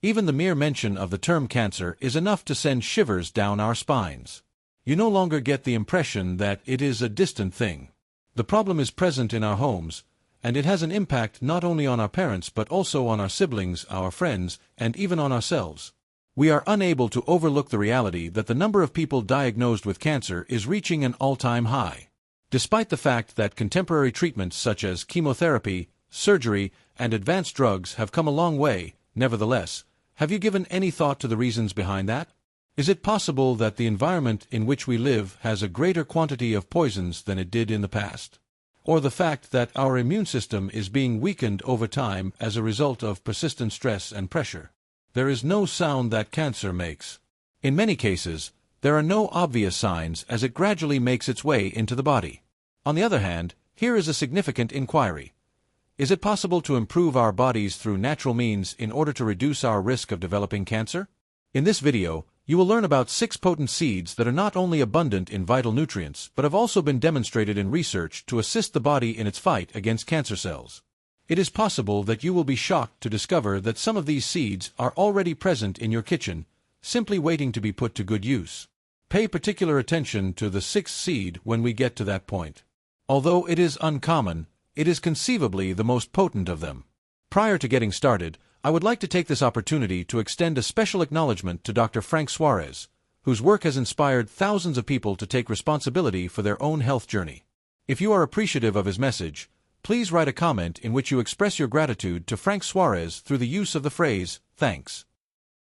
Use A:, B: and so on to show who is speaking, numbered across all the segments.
A: Even the mere mention of the term cancer is enough to send shivers down our spines. You no longer get the impression that it is a distant thing. The problem is present in our homes, and it has an impact not only on our parents but also on our siblings, our friends, and even on ourselves. We are unable to overlook the reality that the number of people diagnosed with cancer is reaching an all-time high. Despite the fact that contemporary treatments such as chemotherapy, surgery, and advanced drugs have come a long way, nevertheless, have you given any thought to the reasons behind that? Is it possible that the environment in which we live has a greater quantity of poisons than it did in the past? Or the fact that our immune system is being weakened over time as a result of persistent stress and pressure? There is no sound that cancer makes. In many cases, there are no obvious signs as it gradually makes its way into the body. On the other hand, here is a significant inquiry. Is it possible to improve our bodies through natural means in order to reduce our risk of developing cancer? In this video, you will learn about 6 potent seeds that are not only abundant in vital nutrients but have also been demonstrated in research to assist the body in its fight against cancer cells. It is possible that you will be shocked to discover that some of these seeds are already present in your kitchen, simply waiting to be put to good use. Pay particular attention to the 6th seed when we get to that point. Although it is uncommon, it is conceivably the most potent of them. Prior to getting started, I would like to take this opportunity to extend a special acknowledgement to Dr. Frank Suarez, whose work has inspired thousands of people to take responsibility for their own health journey. If you are appreciative of his message, please write a comment in which you express your gratitude to Frank Suarez through the use of the phrase, "Thanks."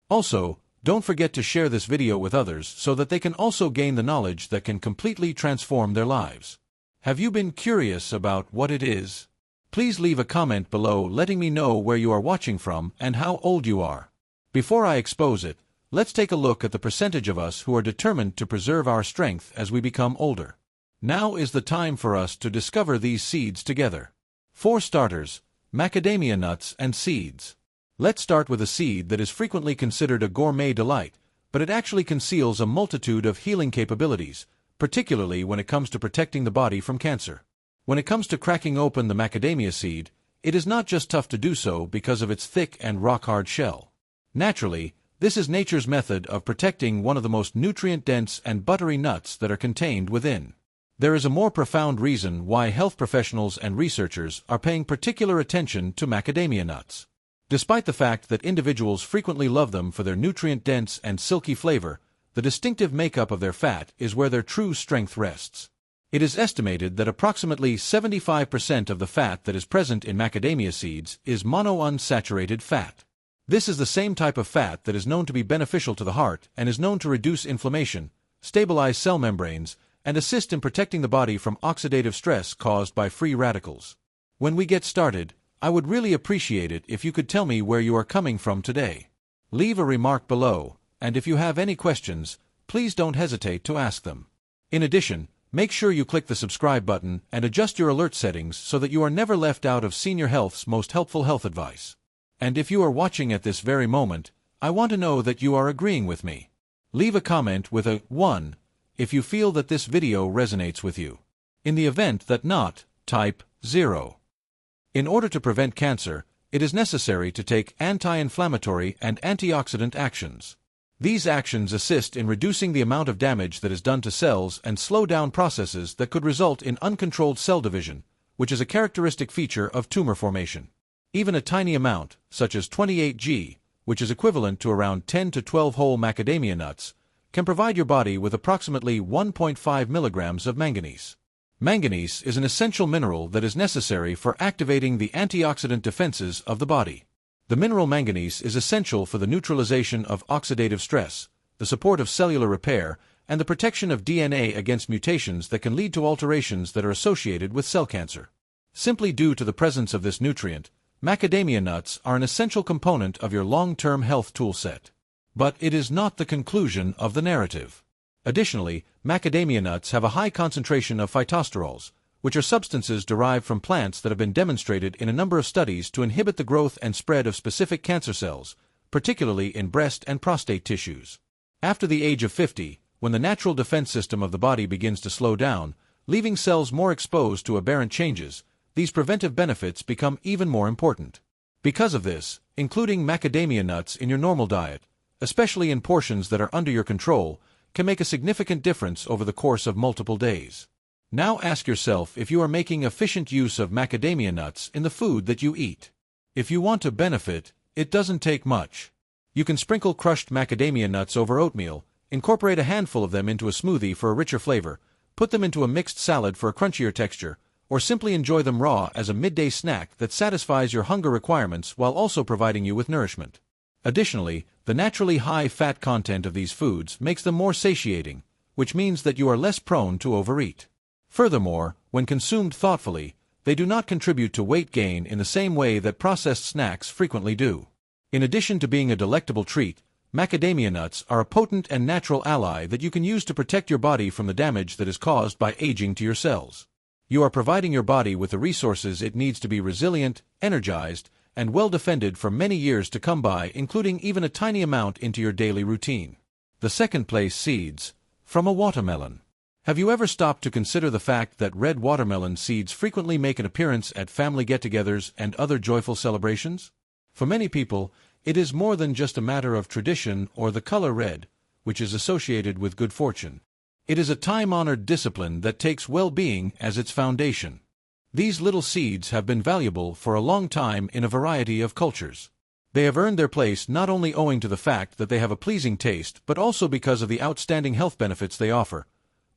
A: Also, don't forget to share this video with others so that they can also gain the knowledge that can completely transform their lives. Have you been curious about what it is? Please leave a comment below letting me know where you are watching from and how old you are. Before I expose it, let's take a look at the percentage of us who are determined to preserve our strength as we become older. Now is the time for us to discover these seeds together. For starters, macadamia nuts and seeds. Let's start with a seed that is frequently considered a gourmet delight, but it actually conceals a multitude of healing capabilities, particularly when it comes to protecting the body from cancer. When it comes to cracking open the macadamia seed, it is not just tough to do so because of its thick and rock-hard shell. Naturally, this is nature's method of protecting one of the most nutrient-dense and buttery nuts that are contained within. There is a more profound reason why health professionals and researchers are paying particular attention to macadamia nuts. Despite the fact that individuals frequently love them for their nutrient-dense and silky flavor, the distinctive makeup of their fat is where their true strength rests. It is estimated that approximately 75% of the fat that is present in macadamia seeds is monounsaturated fat. This is the same type of fat that is known to be beneficial to the heart and is known to reduce inflammation, stabilize cell membranes, and assist in protecting the body from oxidative stress caused by free radicals. When we get started, I would really appreciate it if you could tell me where you are coming from today. Leave a remark below, and if you have any questions, please don't hesitate to ask them. In addition, make sure you click the subscribe button and adjust your alert settings so that you are never left out of Senior Health's most helpful health advice. And if you are watching at this very moment, I want to know that you are agreeing with me. Leave a comment with a 1 if you feel that this video resonates with you. In the event that not, type 0. In order to prevent cancer, it is necessary to take anti-inflammatory and antioxidant actions. These actions assist in reducing the amount of damage that is done to cells and slow down processes that could result in uncontrolled cell division, which is a characteristic feature of tumor formation. Even a tiny amount, such as 28 g, which is equivalent to around 10 to 12 whole macadamia nuts, can provide your body with approximately 1.5 milligrams of manganese. Manganese is an essential mineral that is necessary for activating the antioxidant defenses of the body. The mineral manganese is essential for the neutralization of oxidative stress, the support of cellular repair, and the protection of DNA against mutations that can lead to alterations that are associated with cell cancer. Simply due to the presence of this nutrient, macadamia nuts are an essential component of your long-term health toolset. But it is not the conclusion of the narrative. Additionally, macadamia nuts have a high concentration of phytosterols, which are substances derived from plants that have been demonstrated in a number of studies to inhibit the growth and spread of specific cancer cells, particularly in breast and prostate tissues. After the age of 50, when the natural defense system of the body begins to slow down, leaving cells more exposed to aberrant changes, these preventive benefits become even more important. Because of this, including macadamia nuts in your normal diet, especially in portions that are under your control, can make a significant difference over the course of multiple days. Now ask yourself if you are making efficient use of macadamia nuts in the food that you eat. If you want to benefit, it doesn't take much. You can sprinkle crushed macadamia nuts over oatmeal, incorporate a handful of them into a smoothie for a richer flavor, put them into a mixed salad for a crunchier texture, or simply enjoy them raw as a midday snack that satisfies your hunger requirements while also providing you with nourishment. Additionally, the naturally high fat content of these foods makes them more satiating, which means that you are less prone to overeat. Furthermore, when consumed thoughtfully, they do not contribute to weight gain in the same way that processed snacks frequently do. In addition to being a delectable treat, macadamia nuts are a potent and natural ally that you can use to protect your body from the damage that is caused by aging to your cells. You are providing your body with the resources it needs to be resilient, energized, and well defended for many years to come by, including even a tiny amount into your daily routine. The second place, seeds from a watermelon. Have you ever stopped to consider the fact that red watermelon seeds frequently make an appearance at family get-togethers and other joyful celebrations? For many people, it is more than just a matter of tradition or the color red, which is associated with good fortune. It is a time-honored discipline that takes well-being as its foundation. These little seeds have been valuable for a long time in a variety of cultures. They have earned their place not only owing to the fact that they have a pleasing taste, but also because of the outstanding health benefits they offer,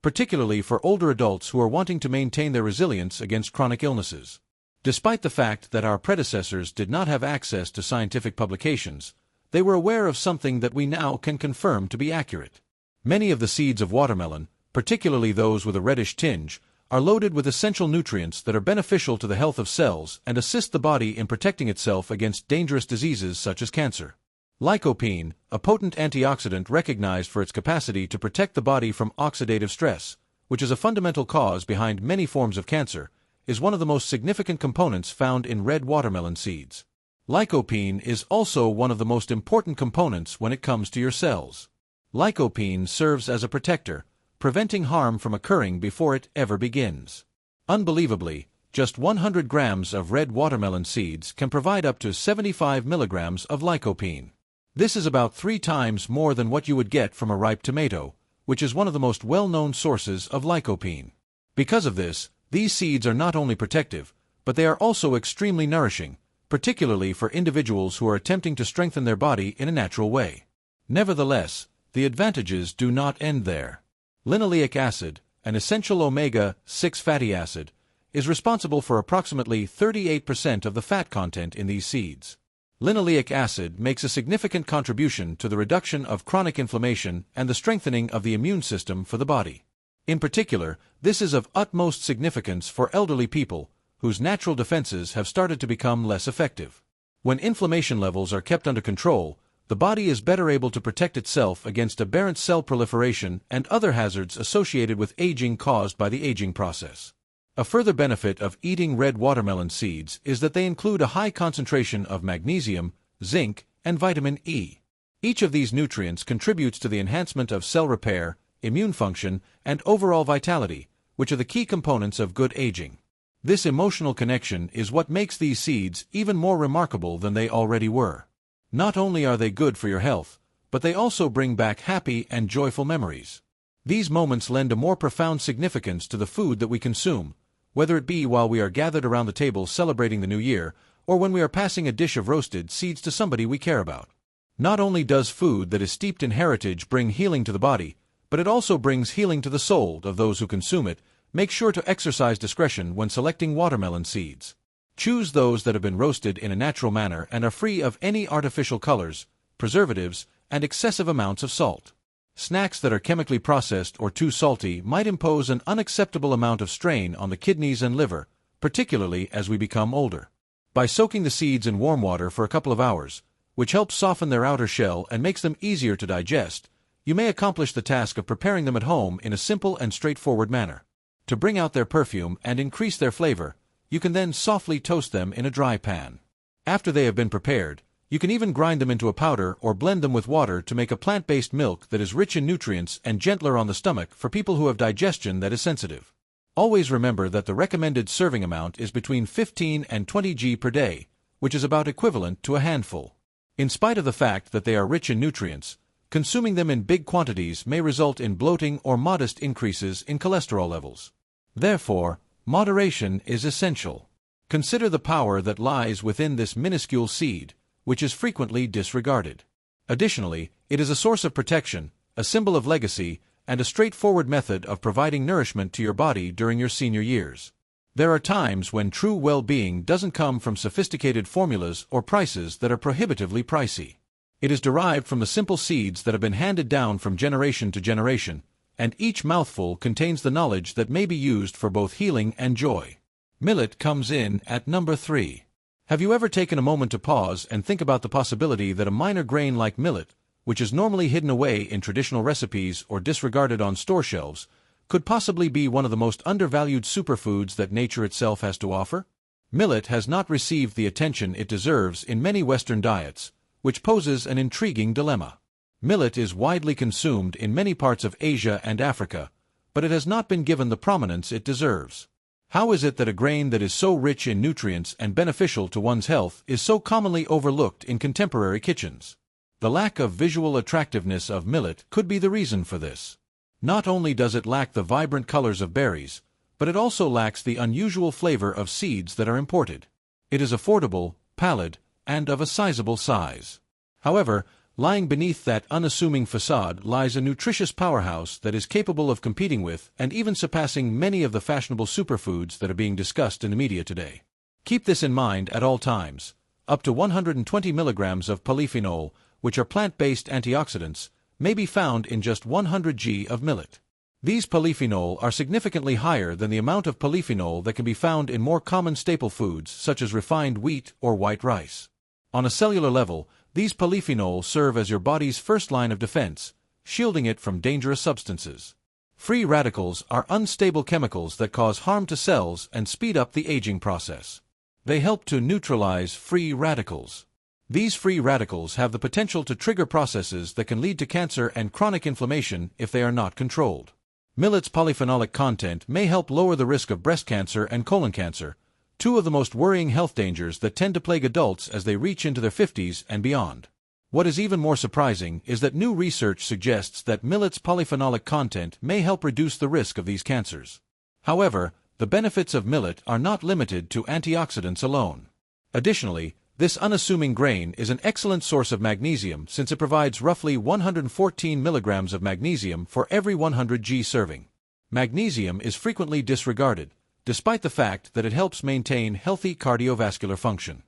A: particularly for older adults who are wanting to maintain their resilience against chronic illnesses. Despite the fact that our predecessors did not have access to scientific publications, they were aware of something that we now can confirm to be accurate. Many of the seeds of watermelon, particularly those with a reddish tinge, are loaded with essential nutrients that are beneficial to the health of cells and assist the body in protecting itself against dangerous diseases such as cancer. Lycopene, a potent antioxidant recognized for its capacity to protect the body from oxidative stress, which is a fundamental cause behind many forms of cancer, is one of the most significant components found in red watermelon seeds. Lycopene is also one of the most important components when it comes to your cells. Lycopene serves as a protector, preventing harm from occurring before it ever begins. Unbelievably, just 100 grams of red watermelon seeds can provide up to 75 milligrams of lycopene. This is about 3 times more than what you would get from a ripe tomato, which is one of the most well-known sources of lycopene. Because of this, these seeds are not only protective, but they are also extremely nourishing, particularly for individuals who are attempting to strengthen their body in a natural way. Nevertheless, the advantages do not end there. Linoleic acid, an essential omega-6 fatty acid, is responsible for approximately 38% of the fat content in these seeds. Linoleic acid makes a significant contribution to the reduction of chronic inflammation and the strengthening of the immune system for the body. In particular, this is of utmost significance for elderly people, whose natural defenses have started to become less effective. When inflammation levels are kept under control, the body is better able to protect itself against aberrant cell proliferation and other hazards associated with aging caused by the aging process. A further benefit of eating red watermelon seeds is that they include a high concentration of magnesium, zinc, and vitamin E. Each of these nutrients contributes to the enhancement of cell repair, immune function, and overall vitality, which are the key components of good aging. This emotional connection is what makes these seeds even more remarkable than they already were. Not only are they good for your health, but they also bring back happy and joyful memories. These moments lend a more profound significance to the food that we consume, whether it be while we are gathered around the table celebrating the new year, or when we are passing a dish of roasted seeds to somebody we care about. Not only does food that is steeped in heritage bring healing to the body, but it also brings healing to the soul of those who consume it. Make sure to exercise discretion when selecting watermelon seeds. Choose those that have been roasted in a natural manner and are free of any artificial colors, preservatives, and excessive amounts of salt. Snacks that are chemically processed or too salty might impose an unacceptable amount of strain on the kidneys and liver, particularly as we become older. By soaking the seeds in warm water for a couple of hours, which helps soften their outer shell and makes them easier to digest, you may accomplish the task of preparing them at home in a simple and straightforward manner. To bring out their perfume and increase their flavor, you can then softly toast them in a dry pan. After they have been prepared, you can even grind them into a powder or blend them with water to make a plant-based milk that is rich in nutrients and gentler on the stomach for people who have digestion that is sensitive. Always remember that the recommended serving amount is between 15 and 20 g per day, which is about equivalent to a handful. In spite of the fact that they are rich in nutrients, consuming them in big quantities may result in bloating or modest increases in cholesterol levels. Therefore, moderation is essential. Consider the power that lies within this minuscule seed, which is frequently disregarded. Additionally, it is a source of protection, a symbol of legacy, and a straightforward method of providing nourishment to your body during your senior years. There are times when true well-being doesn't come from sophisticated formulas or prices that are prohibitively pricey. It is derived from the simple seeds that have been handed down from generation to generation, and each mouthful contains the knowledge that may be used for both healing and joy. Millet comes in at number 3. Have you ever taken a moment to pause and think about the possibility that a minor grain like millet, which is normally hidden away in traditional recipes or disregarded on store shelves, could possibly be one of the most undervalued superfoods that nature itself has to offer? Millet has not received the attention it deserves in many Western diets, which poses an intriguing dilemma. Millet is widely consumed in many parts of Asia and Africa, but it has not been given the prominence it deserves. How is it that a grain that is so rich in nutrients and beneficial to one's health is so commonly overlooked in contemporary kitchens? The lack of visual attractiveness of millet could be the reason for this. Not only does it lack the vibrant colors of berries, but it also lacks the unusual flavor of seeds that are imported. It is affordable, pallid, and of a sizable size. However, lying beneath that unassuming facade lies a nutritious powerhouse that is capable of competing with and even surpassing many of the fashionable superfoods that are being discussed in the media today. Keep this in mind at all times. Up to 120 milligrams of polyphenol, which are plant-based antioxidants, may be found in just 100 g of millet. These polyphenol are significantly higher than the amount of polyphenol that can be found in more common staple foods such as refined wheat or white rice. On a cellular level, these polyphenols serve as your body's first line of defense, shielding it from dangerous substances. Free radicals are unstable chemicals that cause harm to cells and speed up the aging process. They help to neutralize free radicals. These free radicals have the potential to trigger processes that can lead to cancer and chronic inflammation if they are not controlled. Millet's polyphenolic content may help lower the risk of breast cancer and colon cancer, two of the most worrying health dangers that tend to plague adults as they reach into their 50s and beyond. What is even more surprising is that new research suggests that millet's polyphenolic content may help reduce the risk of these cancers. However, the benefits of millet are not limited to antioxidants alone. Additionally, this unassuming grain is an excellent source of magnesium since it provides roughly 114 milligrams of magnesium for every 100 g serving. Magnesium is frequently disregarded, despite the fact that it helps maintain healthy cardiovascular function.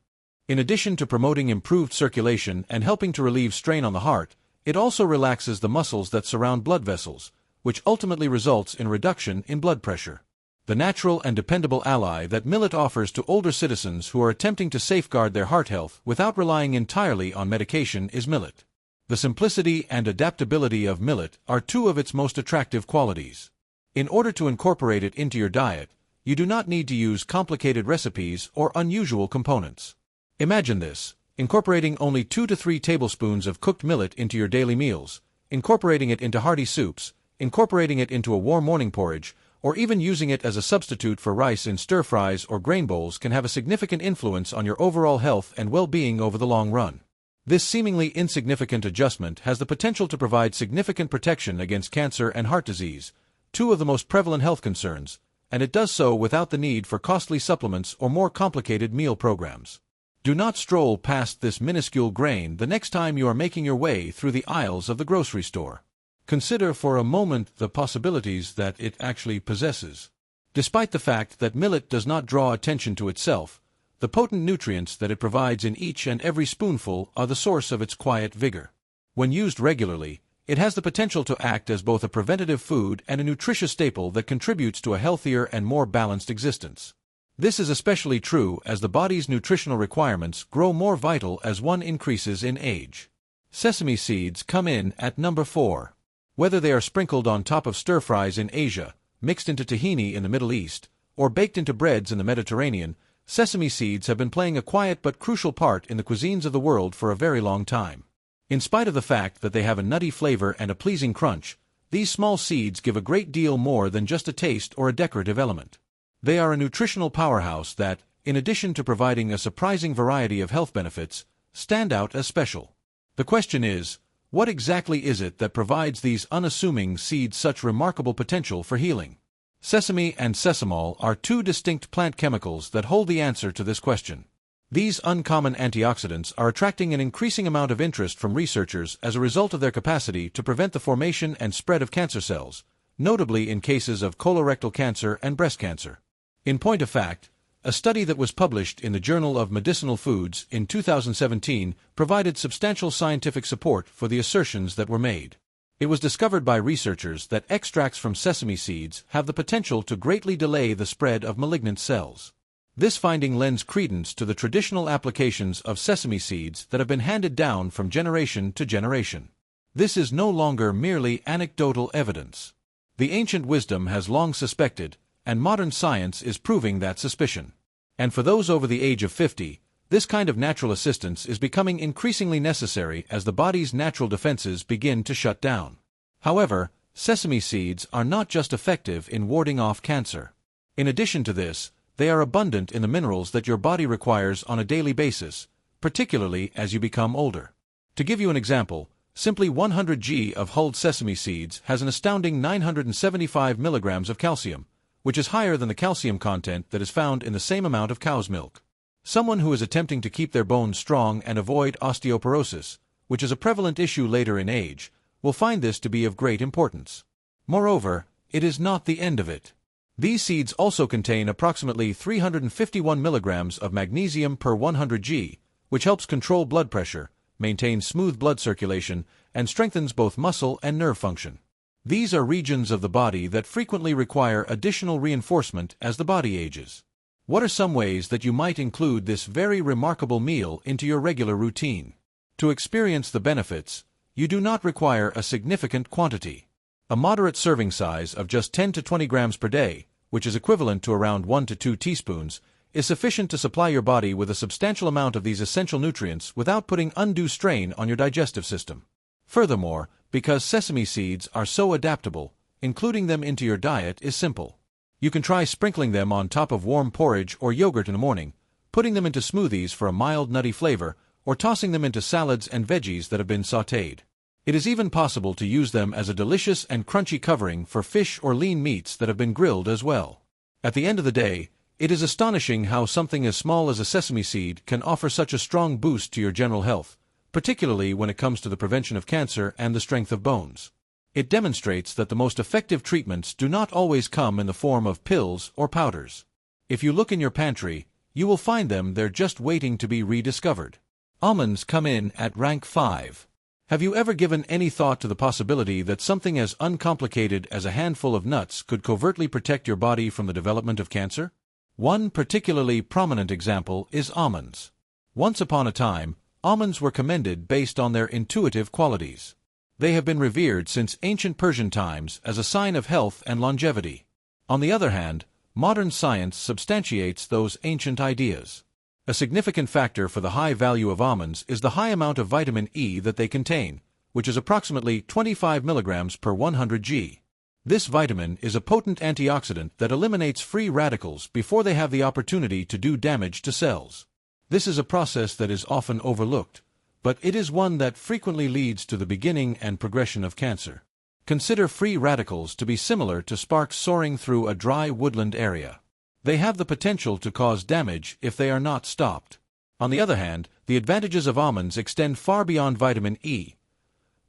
A: In addition to promoting improved circulation and helping to relieve strain on the heart, it also relaxes the muscles that surround blood vessels, which ultimately results in reduction in blood pressure. The natural and dependable ally that millet offers to older citizens who are attempting to safeguard their heart health without relying entirely on medication is millet. The simplicity and adaptability of millet are two of its most attractive qualities. In order to incorporate it into your diet, you do not need to use complicated recipes or unusual components. Imagine this: incorporating only 2 to 3 tablespoons of cooked millet into your daily meals, incorporating it into hearty soups, incorporating it into a warm morning porridge, or even using it as a substitute for rice in stir-fries or grain bowls can have a significant influence on your overall health and well-being over the long run. This seemingly insignificant adjustment has the potential to provide significant protection against cancer and heart disease, two of the most prevalent health concerns, and it does so without the need for costly supplements or more complicated meal programs. Do not stroll past this minuscule grain the next time you are making your way through the aisles of the grocery store. Consider for a moment the possibilities that it actually possesses. Despite the fact that millet does not draw attention to itself, the potent nutrients that it provides in each and every spoonful are the source of its quiet vigor. When used regularly, it has the potential to act as both a preventative food and a nutritious staple that contributes to a healthier and more balanced existence. This is especially true as the body's nutritional requirements grow more vital as one increases in age. Sesame seeds come in at number 4. Whether they are sprinkled on top of stir-fries in Asia, mixed into tahini in the Middle East, or baked into breads in the Mediterranean, sesame seeds have been playing a quiet but crucial part in the cuisines of the world for a very long time. In spite of the fact that they have a nutty flavor and a pleasing crunch, these small seeds give a great deal more than just a taste or a decorative element. They are a nutritional powerhouse that, in addition to providing a surprising variety of health benefits, stand out as special. The question is, what exactly is it that provides these unassuming seeds such remarkable potential for healing? Sesame and sesamol are two distinct plant chemicals that hold the answer to this question. These uncommon antioxidants are attracting an increasing amount of interest from researchers as a result of their capacity to prevent the formation and spread of cancer cells, notably in cases of colorectal cancer and breast cancer. In point of fact, a study that was published in the Journal of Medicinal Foods in 2017 provided substantial scientific support for the assertions that were made. It was discovered by researchers that extracts from sesame seeds have the potential to greatly delay the spread of malignant cells. This finding lends credence to the traditional applications of sesame seeds that have been handed down from generation to generation. This is no longer merely anecdotal evidence. The ancient wisdom has long suspected, and modern science is proving that suspicion. And for those over the age of 50, this kind of natural assistance is becoming increasingly necessary as the body's natural defenses begin to shut down. However, sesame seeds are not just effective in warding off cancer. In addition to this, they are abundant in the minerals that your body requires on a daily basis, particularly as you become older. To give you an example, simply 100 g of hulled sesame seeds has an astounding 975 milligrams of calcium, which is higher than the calcium content that is found in the same amount of cow's milk. Someone who is attempting to keep their bones strong and avoid osteoporosis, which is a prevalent issue later in age, will find this to be of great importance. Moreover, it is not the end of it. These seeds also contain approximately 351 milligrams of magnesium per 100 g, which helps control blood pressure, maintains smooth blood circulation, and strengthens both muscle and nerve function. These are regions of the body that frequently require additional reinforcement as the body ages. What are some ways that you might include this very remarkable meal into your regular routine? To experience the benefits, you do not require a significant quantity. A moderate serving size of just 10 to 20 grams per day, which is equivalent to around 1 to 2 teaspoons, is sufficient to supply your body with a substantial amount of these essential nutrients without putting undue strain on your digestive system. Furthermore, because sesame seeds are so adaptable, including them into your diet is simple. You can try sprinkling them on top of warm porridge or yogurt in the morning, putting them into smoothies for a mild nutty flavor, or tossing them into salads and veggies that have been sautéed. It is even possible to use them as a delicious and crunchy covering for fish or lean meats that have been grilled as well. At the end of the day, it is astonishing how something as small as a sesame seed can offer such a strong boost to your general health, particularly when it comes to the prevention of cancer and the strength of bones. It demonstrates that the most effective treatments do not always come in the form of pills or powders. If you look in your pantry, you will find them there just waiting to be rediscovered. Almonds come in at rank 5. Have you ever given any thought to the possibility that something as uncomplicated as a handful of nuts could covertly protect your body from the development of cancer? One particularly prominent example is almonds. Once upon a time, almonds were commended based on their intuitive qualities. They have been revered since ancient Persian times as a sign of health and longevity. On the other hand, modern science substantiates those ancient ideas. A significant factor for the high value of almonds is the high amount of vitamin E that they contain, which is approximately 25 milligrams per 100 g. This vitamin is a potent antioxidant that eliminates free radicals before they have the opportunity to do damage to cells. This is a process that is often overlooked, but it is one that frequently leads to the beginning and progression of cancer. Consider free radicals to be similar to sparks soaring through a dry woodland area. They have the potential to cause damage if they are not stopped. On the other hand, the advantages of almonds extend far beyond vitamin E.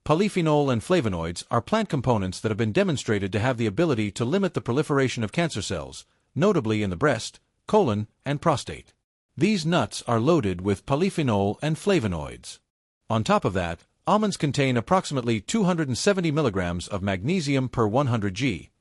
A: Polyphenol and flavonoids are plant components that have been demonstrated to have the ability to limit the proliferation of cancer cells, notably in the breast, colon, and prostate. These nuts are loaded with polyphenol and flavonoids. On top of that, almonds contain approximately 270 milligrams of magnesium per 100 g.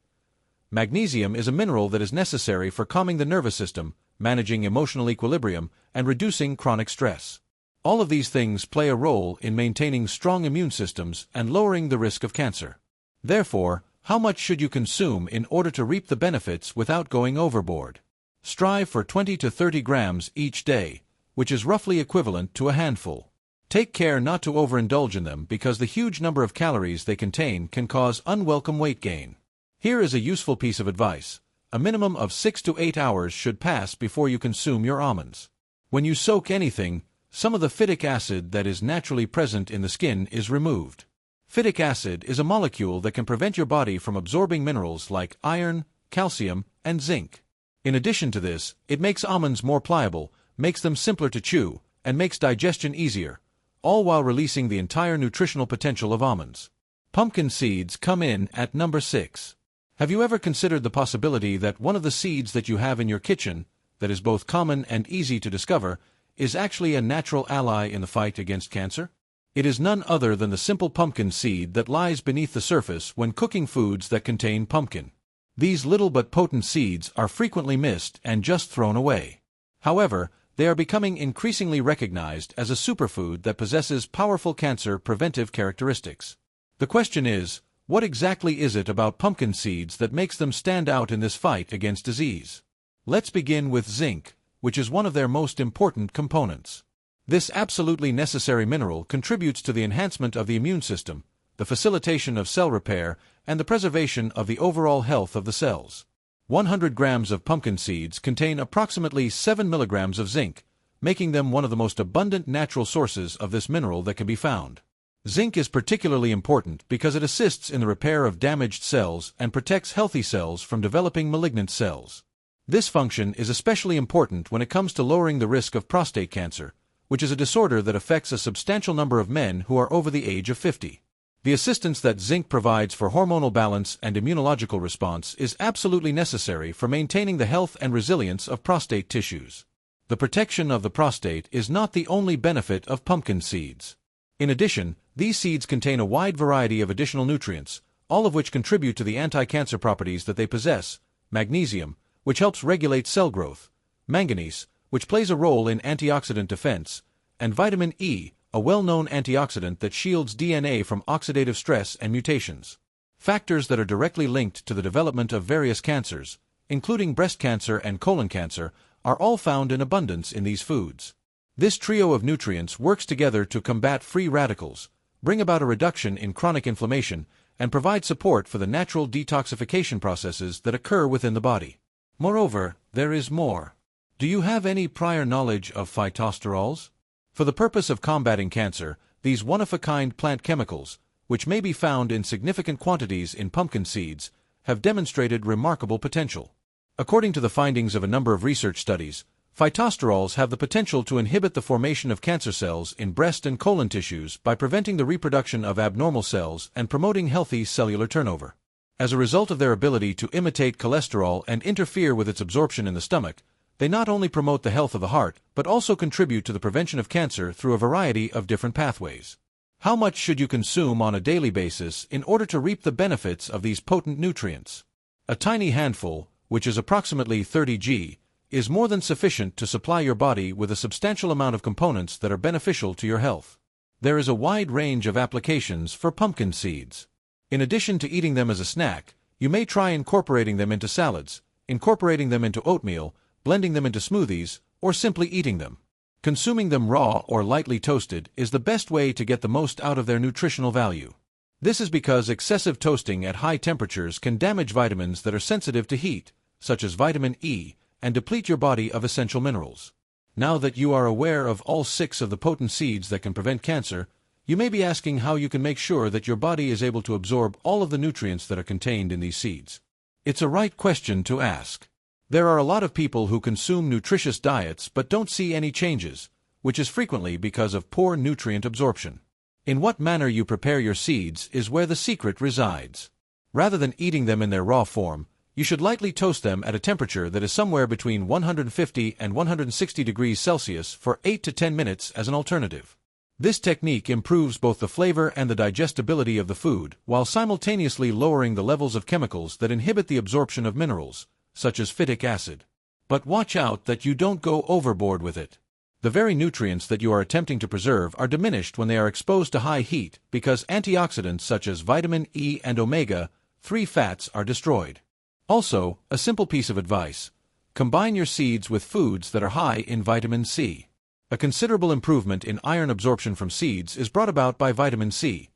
A: Magnesium is a mineral that is necessary for calming the nervous system, managing emotional equilibrium, and reducing chronic stress. All of these things play a role in maintaining strong immune systems and lowering the risk of cancer. Therefore, how much should you consume in order to reap the benefits without going overboard? Strive for 20 to 30 grams each day, which is roughly equivalent to a handful. Take care not to overindulge in them because the huge number of calories they contain can cause unwelcome weight gain. Here is a useful piece of advice. a minimum of 6 to 8 hours should pass before you consume your almonds. When you soak anything, some of the phytic acid that is naturally present in the skin is removed. Phytic acid is a molecule that can prevent your body from absorbing minerals like iron, calcium, and zinc. In addition to this, it makes almonds more pliable, makes them simpler to chew, and makes digestion easier, all while releasing the entire nutritional potential of almonds. Pumpkin seeds come in at number 6. Have you ever considered the possibility that one of the seeds that you have in your kitchen, that is both common and easy to discover, is actually a natural ally in the fight against cancer? It is none other than the simple pumpkin seed that lies beneath the surface when cooking foods that contain pumpkin. These little but potent seeds are frequently missed and just thrown away. However, they are becoming increasingly recognized as a superfood that possesses powerful cancer-preventive characteristics. The question is, what exactly is it about pumpkin seeds that makes them stand out in this fight against disease? Let's begin with zinc, which is one of their most important components. This absolutely necessary mineral contributes to the enhancement of the immune system, the facilitation of cell repair, and the preservation of the overall health of the cells. 100 grams of pumpkin seeds contain approximately 7 milligrams of zinc, making them one of the most abundant natural sources of this mineral that can be found. Zinc is particularly important because it assists in the repair of damaged cells and protects healthy cells from developing malignant cells. This function is especially important when it comes to lowering the risk of prostate cancer, which is a disorder that affects a substantial number of men who are over the age of 50. The assistance that zinc provides for hormonal balance and immunological response is absolutely necessary for maintaining the health and resilience of prostate tissues. The protection of the prostate is not the only benefit of pumpkin seeds. In addition, these seeds contain a wide variety of additional nutrients, all of which contribute to the anti-cancer properties that they possess: magnesium, which helps regulate cell growth; manganese, which plays a role in antioxidant defense; and vitamin E, a well-known antioxidant that shields DNA from oxidative stress and mutations. Factors that are directly linked to the development of various cancers, including breast cancer and colon cancer, are all found in abundance in these foods. This trio of nutrients works together to combat free radicals, bring about a reduction in chronic inflammation, and provide support for the natural detoxification processes that occur within the body. Moreover, there is more. Do you have any prior knowledge of phytosterols? For the purpose of combating cancer, these one-of-a-kind plant chemicals, which may be found in significant quantities in pumpkin seeds, have demonstrated remarkable potential. According to the findings of a number of research studies, phytosterols have the potential to inhibit the formation of cancer cells in breast and colon tissues by preventing the reproduction of abnormal cells and promoting healthy cellular turnover. As a result of their ability to imitate cholesterol and interfere with its absorption in the stomach, they not only promote the health of the heart, but also contribute to the prevention of cancer through a variety of different pathways. How much should you consume on a daily basis in order to reap the benefits of these potent nutrients? A tiny handful, which is approximately 30 g, is more than sufficient to supply your body with a substantial amount of components that are beneficial to your health. There is a wide range of applications for pumpkin seeds. In addition to eating them as a snack, you may try incorporating them into salads, incorporating them into oatmeal, blending them into smoothies, or simply eating them. Consuming them raw or lightly toasted is the best way to get the most out of their nutritional value. This is because excessive toasting at high temperatures can damage vitamins that are sensitive to heat, such as vitamin E, and deplete your body of essential minerals. Now that you are aware of all 6 of the potent seeds that can prevent cancer, you may be asking how you can make sure that your body is able to absorb all of the nutrients that are contained in these seeds. It's a right question to ask. There are a lot of people who consume nutritious diets but don't see any changes, which is frequently because of poor nutrient absorption. In what manner you prepare your seeds is where the secret resides. Rather than eating them in their raw form, you should lightly toast them at a temperature that is somewhere between 150 and 160 degrees Celsius for 8 to 10 minutes as an alternative. This technique improves both the flavor and the digestibility of the food, while simultaneously lowering the levels of chemicals that inhibit the absorption of minerals, such as phytic acid. But watch out that you don't go overboard with it. The very nutrients that you are attempting to preserve are diminished when they are exposed to high heat because antioxidants such as vitamin E and omega-3 fats are destroyed. Also, a simple piece of advice: combine your seeds with foods that are high in vitamin C. A considerable improvement in iron absorption from seeds is brought about by vitamin C.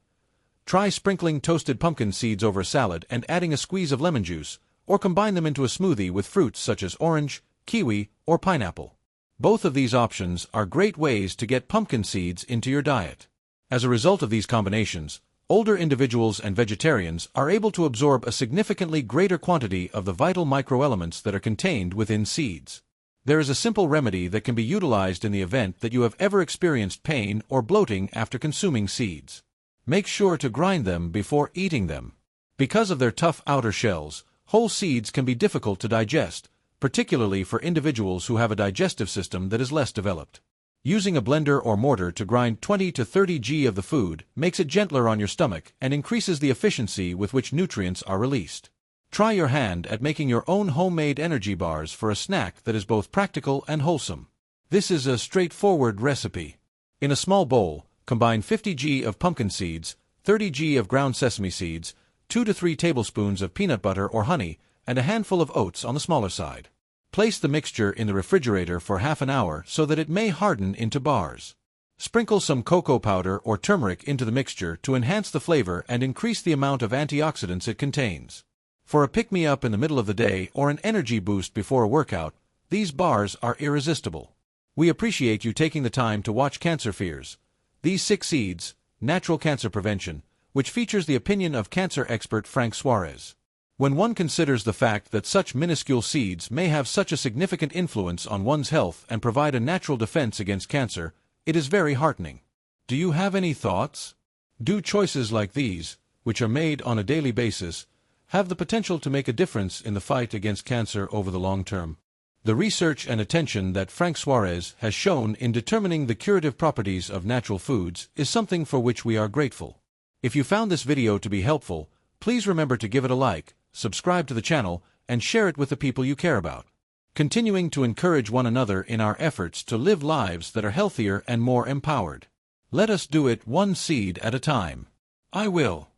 A: Try sprinkling toasted pumpkin seeds over a salad and adding a squeeze of lemon juice, or combine them into a smoothie with fruits such as orange, kiwi, or pineapple. Both of these options are great ways to get pumpkin seeds into your diet. As a result of these combinations, older individuals and vegetarians are able to absorb a significantly greater quantity of the vital microelements that are contained within seeds. There is a simple remedy that can be utilized in the event that you have ever experienced pain or bloating after consuming seeds. Make sure to grind them before eating them. Because of their tough outer shells, whole seeds can be difficult to digest, particularly for individuals who have a digestive system that is less developed. Using a blender or mortar to grind 20 to 30 g of the food makes it gentler on your stomach and increases the efficiency with which nutrients are released. Try your hand at making your own homemade energy bars for a snack that is both practical and wholesome. This is a straightforward recipe. In a small bowl, combine 50 g of pumpkin seeds, 30 g of ground sesame seeds, 2 to 3 tablespoons of peanut butter or honey, and a handful of oats on the smaller side. Place the mixture in the refrigerator for half an hour so that it may harden into bars. Sprinkle some cocoa powder or turmeric into the mixture to enhance the flavor and increase the amount of antioxidants it contains. For a pick-me-up in the middle of the day or an energy boost before a workout, these bars are irresistible. We appreciate you taking the time to watch Cancer Fears. These 6 Seeds, Natural Cancer Prevention, which features the opinion of cancer expert Frank Suarez. When one considers the fact that such minuscule seeds may have such a significant influence on one's health and provide a natural defense against cancer, it is very heartening. Do you have any thoughts? Do choices like these, which are made on a daily basis, have the potential to make a difference in the fight against cancer over the long term? The research and attention that Frank Suarez has shown in determining the curative properties of natural foods is something for which we are grateful. If you found this video to be helpful, please remember to give it a like, subscribe to the channel, and share it with the people you care about. Continuing to encourage one another in our efforts to live lives that are healthier and more empowered. Let us do it one seed at a time. I will.